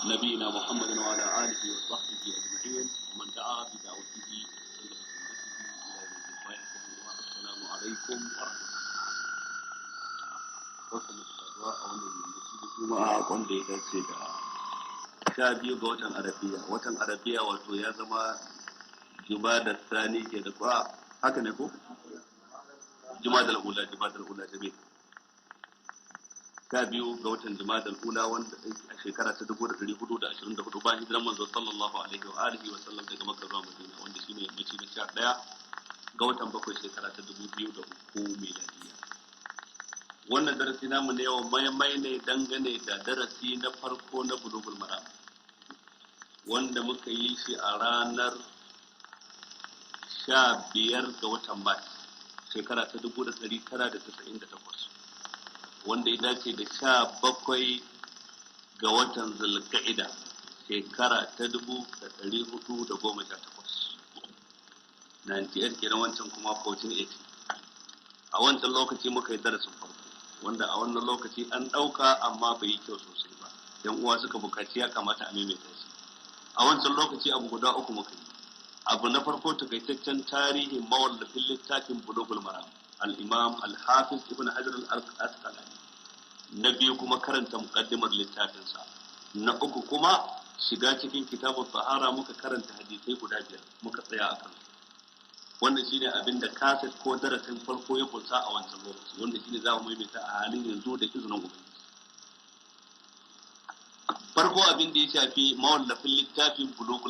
نبينا محمد وعلى آله وصحبه أجمعين ومن دعا بدعوته إلى السلام عليكم ورحمة الله wanda ya dace da 12 ga watan arabiya wato ya zama jumada sani ke da kwa haka ne ko jumada al-ula jami'a 12 ga watan jumada al-ula wanda a shekara ta 1424 bayan hijiran manzo sallallahu alaihi wa alihi wa sallam daga Makka zuwa Madina wanda shine yammaci na 11 ga watan 7 shekara ta 2003 miladiya. Wannan darasi namu ne yau mai ne dangane da darasi na farko na Bulugul Maram wanda muka yi shi a ranar 15 ga watan Mai shekara ta 1998 wanda ya dace da 17 ga watan Zulqa'ida shekara ta 1418 98 kenan wancan kuma 1480. A wancan lokaci muka yi darasin farko wanda a wannan lokaci an ɗauka amma bai yi kyau sosai ba yan uwa suka bukaci ya kamata a maimaita shi. A wancan lokaci abu guda uku muka yi. Abu na farko takaitaccen tarihin mawallafin littafin Bulugul Maram al-Imam al-Hafidh ibn Hajar al-Asqalani. Na biyu kuma karanta muqaddimar littafinsa. Na uku kuma shiga cikin kitabun sahara muka karanta hadisai guda 5 muka tsaya a kansu. Wannan shine abin da kaset ko darasin farko ya kunsa a wancan lokaci wanda shine za mu maimaita a halin yanzu da izinin ubangiji. Farko abin da ya shafi mawallafin littafin Bulugul